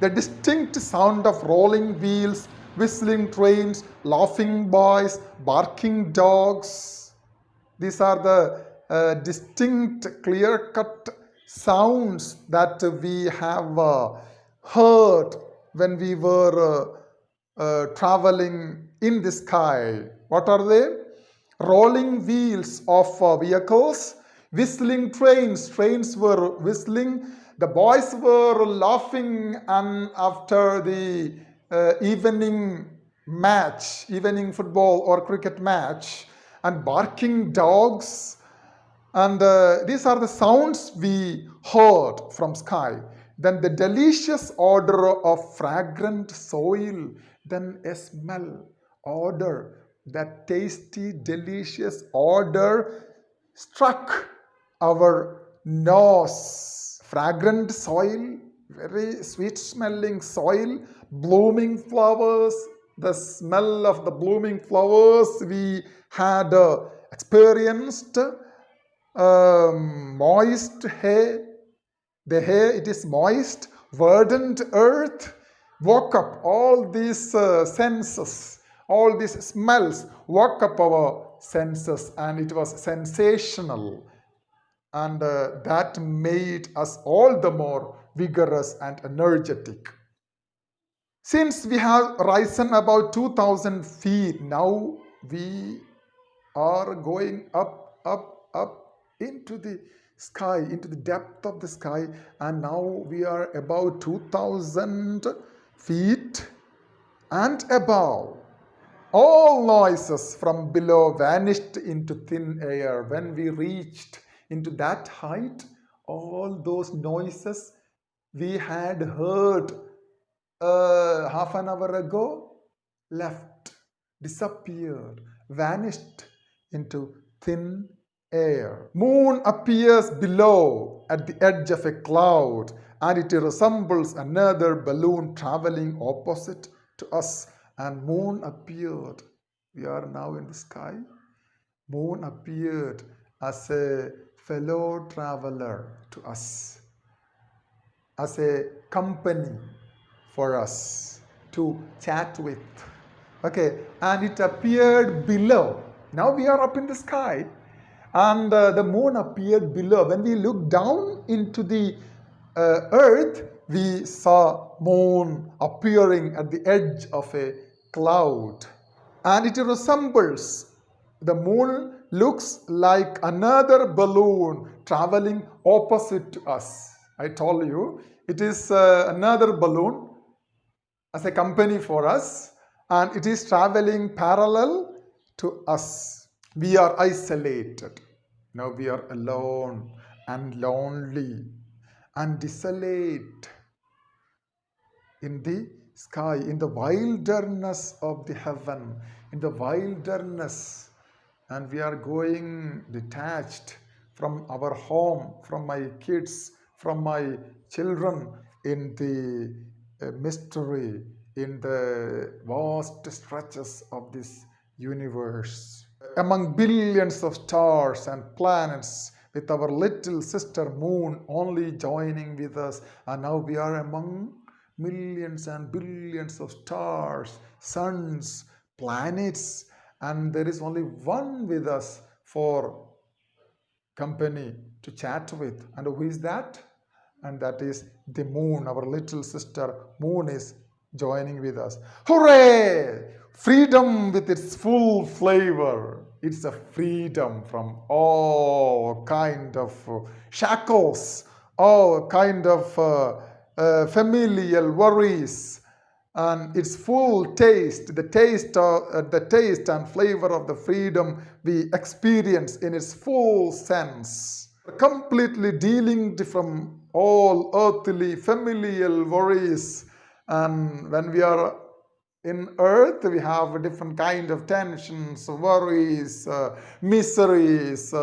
The distinct sound of rolling wheels, whistling trains, laughing boys, barking dogs. These are the distinct, clear-cut sounds that we have heard when we were traveling in the sky. What are they? Rolling wheels of vehicles, whistling trains. Trains were whistling. The boys were laughing, and after the evening match, evening football or cricket match, and barking dogs. And these are the sounds we heard from sky. Then the delicious odor of fragrant soil. Then a smell, odor, that tasty, delicious odor struck our nose. Fragrant soil, very sweet smelling soil, blooming flowers, the smell of the blooming flowers we had experienced. Moist hay, the hay, it is moist, verdant earth. Woke up all these senses, all these smells, woke up our senses, and it was sensational. And that made us all the more vigorous and energetic. Since we have risen about 2000 feet, now we are going up into the sky, into the depth of the sky, and now we are about 2000 feet and above. All noises from below vanished into thin air. When we reached into that height, all those noises we had heard half an hour ago left, disappeared, vanished into thin air. Moon appears below at the edge of a cloud, and it resembles another balloon traveling opposite to us. And moon appeared. We are now in the sky. Moon appeared as a fellow traveler to us, as a company for us to chat with. Okay, and it appeared below. Now we are up in the sky, and the moon appeared below. When we looked down into the earth, we saw moon appearing at the edge of a cloud, and it resembles, the moon looks like another balloon traveling opposite to us. I told you it is another balloon as a company for us, and it is traveling parallel to us. We are isolated. Now we are alone and lonely and desolate in the sky, in the wilderness of the heaven, in the wilderness. And we are going detached from our home, from my kids, from my children, in the mystery, in the vast stretches of this universe, among billions of stars and planets, with our little sister moon only joining with us. And now we are among millions and billions of stars, suns, planets, and there is only one with us for company to chat with. And who is that? And that is the moon. Our little sister moon is joining with us. Hooray! Freedom with its full flavor. It's a freedom from all kind of shackles, all kind of familial worries, and its full taste, the taste and flavor of the freedom we experience in its full sense, completely dealing from all earthly familial worries. And when we are in earth, we have a different kind of tensions, worries, miseries,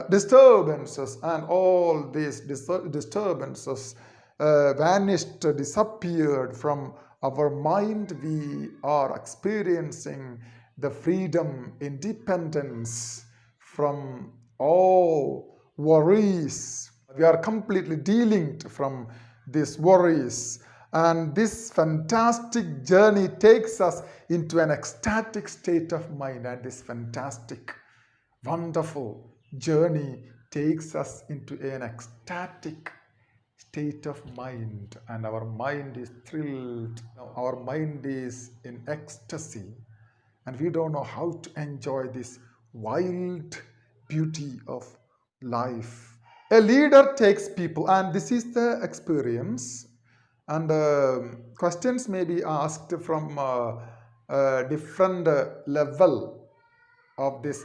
disturbances, and all these disturbances vanished, disappeared from our mind. We are experiencing the freedom, independence from all worries. We are completely delinked from these worries, And this fantastic journey takes us into an ecstatic state of mind. And this fantastic, wonderful journey takes us into an ecstatic state of mind. And our mind is thrilled. Our mind is in ecstasy. And we don't know how to enjoy this wild beauty of life. A leader takes people, and this is the experience. And questions may be asked from different level of this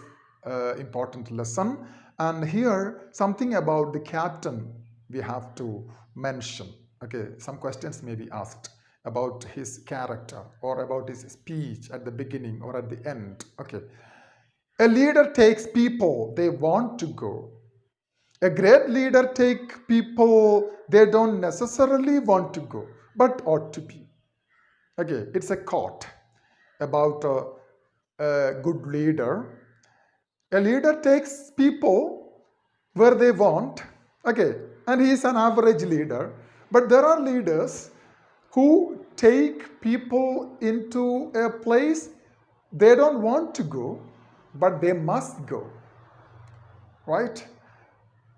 important lesson. And here, something about the captain we have to mention. Okay, some questions may be asked about his character or about his speech at the beginning or at the end. Okay, a leader takes people they want to go. A great leader takes people they don't necessarily want to go, but ought to be. Okay, it's a quote about a good leader. A leader takes people where they want, okay, and he is an average leader. But there are leaders who take people into a place they don't want to go, but they must go, right?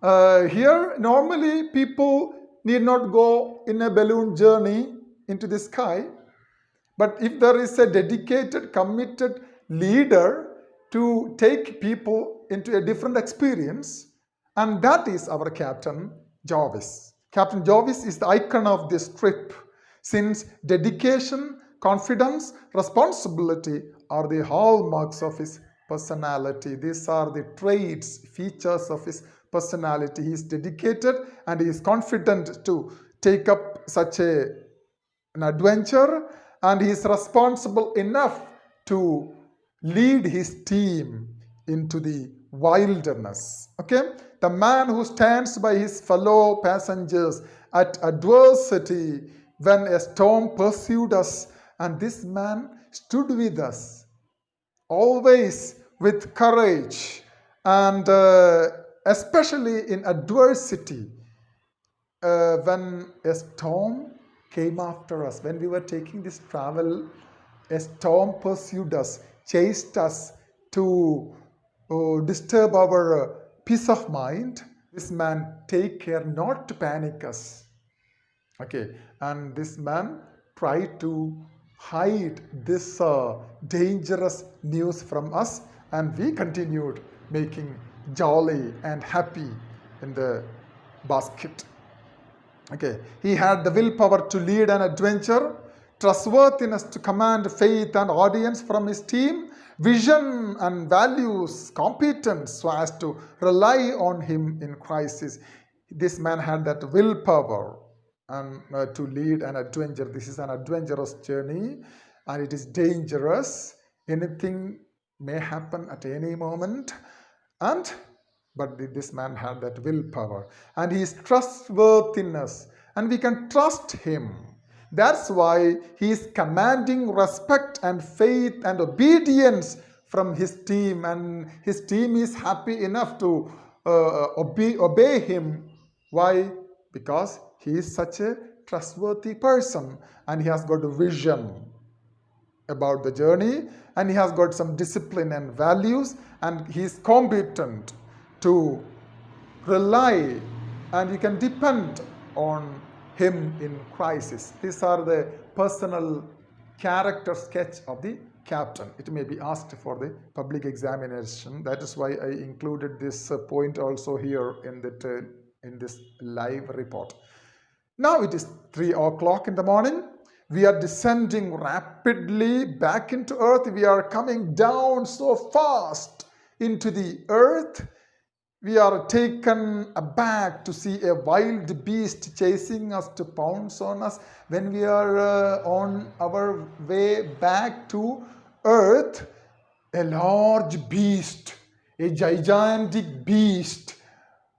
Here, normally people need not go in a balloon journey into the sky. But if there is a dedicated, committed leader to take people into a different experience, and that is our Captain Jarvis. Captain Jarvis is the icon of this trip, since dedication, confidence, responsibility are the hallmarks of his personality. These are the traits, features of his personality. He is dedicated and he is confident to take up such an adventure, and he is responsible enough to lead his team into the wilderness. Okay, the man who stands by his fellow passengers at adversity when a storm pursued us, and this man stood with us always with courage, and especially in adversity, when a storm came after us, when we were taking this travel, a storm pursued us, chased us to disturb our peace of mind. This man take care not to panic us. Okay, and this man tried to hide this dangerous news from us, and we continued making jolly and happy in the basket. Okay, he had the willpower to lead an adventure, trustworthiness to command faith and audience from his team, vision and values, competence so as to rely on him in crisis. This man had that willpower and to lead an adventure. This is an adventurous journey and it is dangerous. Anything may happen at any moment, but this man had that willpower and his trustworthiness, and we can trust him. That's why he is commanding respect and faith and obedience from his team, and his team is happy enough to obey him. Why? Because he is such a trustworthy person and he has got a vision about the journey, and he has got some discipline and values, and he is competent to rely, and you can depend on him in crisis. These are the personal character sketch of the captain. It may be asked for the public examination. That is why I included this point also here in this live report. Now it is 3 o'clock in the morning. We are descending rapidly back into earth. We are coming down so fast into the earth. We are taken aback to see a wild beast chasing us to pounce on us. When we are on our way back to earth, a large beast, a gigantic beast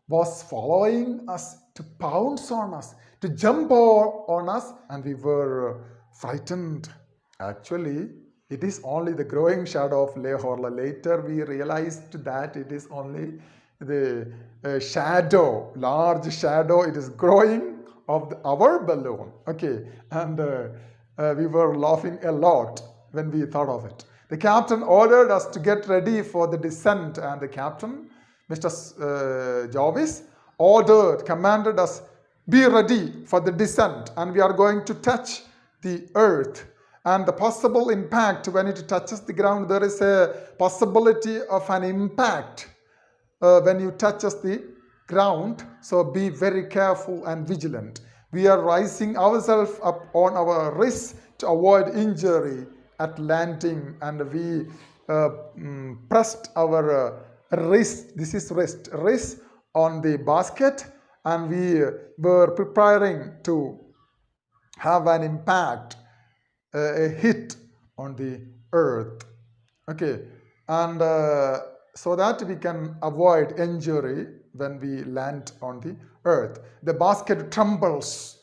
was following us to pounce on us, to jump on us, and we were frightened. Actually, it is only the growing shadow of Horla. Later we realized that it is only the shadow, large shadow, it is growing of our balloon. Okay, and we were laughing a lot when we thought of it. The captain ordered us to get ready for the descent, and the captain, Mr. Jarvis, commanded us, be ready for the descent, and we are going to touch the earth. And the possible impact when it touches the ground, there is a possibility of an impact when you touches the ground. So be very careful and vigilant. We are raising ourselves up on our wrists to avoid injury at landing, and we pressed our wrist, this is wrist on the basket, and we were preparing to have an impact, a hit on the earth. Okay, and so that we can avoid injury when we land on the earth. The basket trembles.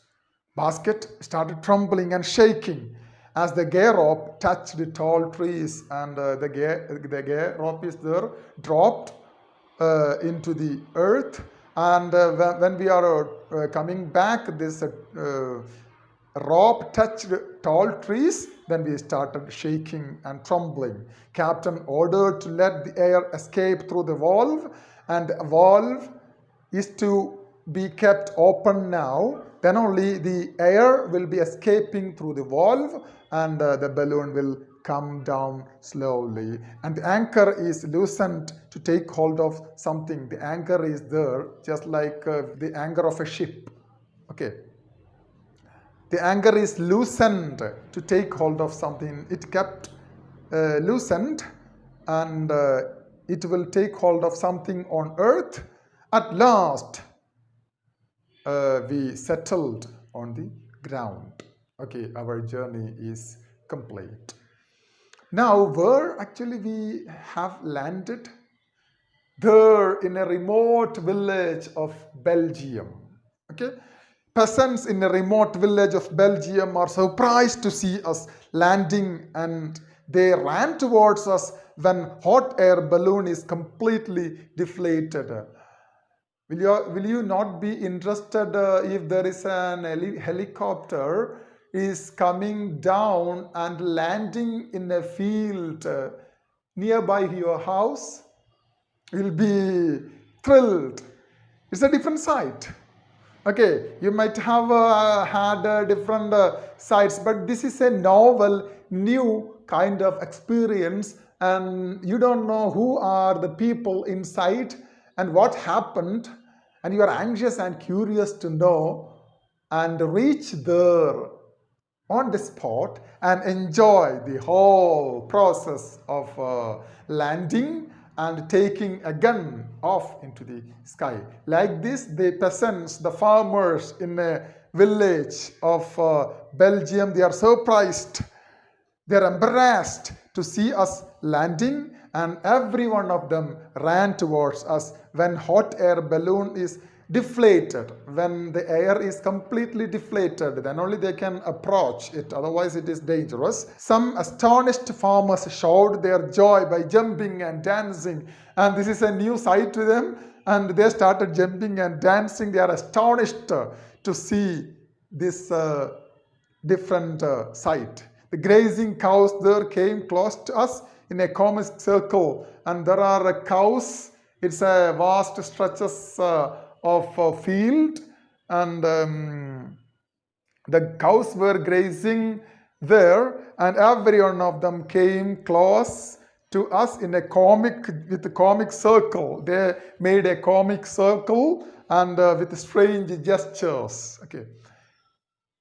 Basket started trembling and shaking as the gay rope touched the tall trees, and the gay rope is there, dropped into the earth. And when we are coming back, this rope touched tall trees, then we started shaking and trembling. Captain ordered to let the air escape through the valve, and the valve is to be kept open now. Then only the air will be escaping through the valve, and the balloon will come down slowly. And the anchor is loosened to take hold of something. The anchor is there, just like the anchor of a ship. Okay. The anchor is loosened to take hold of something. It kept loosened, and it will take hold of something on earth. At last, we settled on the ground. Okay, our journey is complete. Now, where actually we have landed? There in a remote village of Belgium. Okay, peasants in a remote village of Belgium are surprised to see us landing, and they ran towards us when hot air balloon is completely deflated. Will you not be interested if there is an helicopter is coming down and landing in a field nearby your house? You'll be thrilled. It's a different sight. Okay, you might have had different sights, but this is a novel, new kind of experience, and you don't know who are the people inside and what happened, and you are anxious and curious to know, and reach there on the spot and enjoy the whole process of landing and taking a gun off into the sky. Like this, the peasants, the farmers in a village of Belgium, they are surprised. They are embarrassed to see us landing, and every one of them ran towards us when hot air balloon is deflated. When the air is completely deflated, then only they can approach it, otherwise it is dangerous. Some astonished farmers showed their joy by jumping and dancing, and this is a new sight to them, and they started jumping and dancing. They are astonished to see this different sight. The grazing cows there came close to us in a comic circle, and there are cows. It's a vast stretches of field, and the cows were grazing there, and every one of them came close to us in a comic circle. They made a comic circle and with strange gestures. Okay.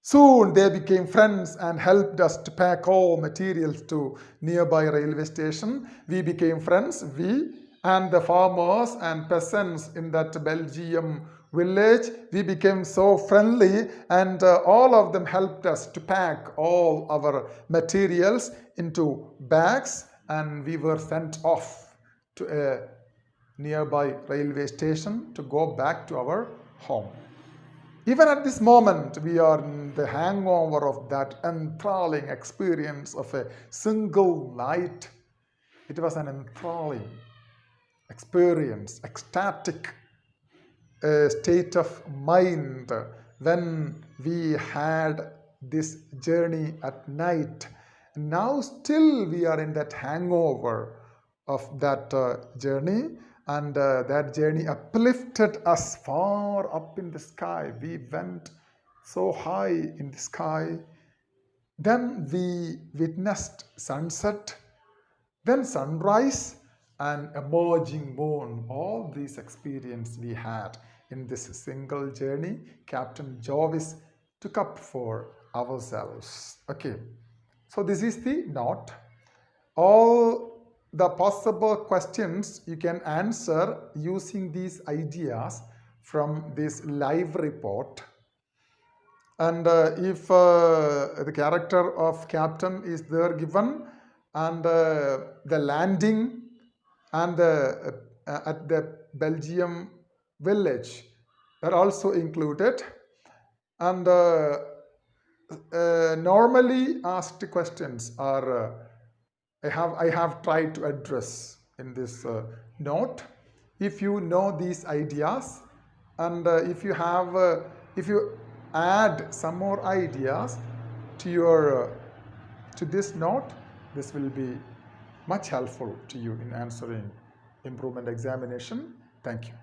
Soon they became friends and helped us to pack all materials to nearby railway station. We became friends, we and the farmers and peasants in that Belgium village. We became so friendly, and all of them helped us to pack all our materials into bags, and we were sent off to a nearby railway station to go back to our home. Even at this moment, we are in the hangover of that enthralling experience of a single night. It was an enthralling experience, ecstatic state of mind when we had this journey at night. Now still we are in that hangover of that journey, and that journey uplifted us far up in the sky. We went so high in the sky. Then we witnessed sunset, then sunrise and emerging moon. All these experience we had in this single journey Captain Jarvis took up for ourselves. Okay, so this is the note. All the possible questions you can answer using these ideas from this live report. And if the character of captain is there given, and the landing and at the Belgium village are also included, and normally asked questions are I have tried to address in this note. If you know these ideas, and if you add some more ideas to your to this note, this will be much helpful to you in answering improvement examination. Thank you.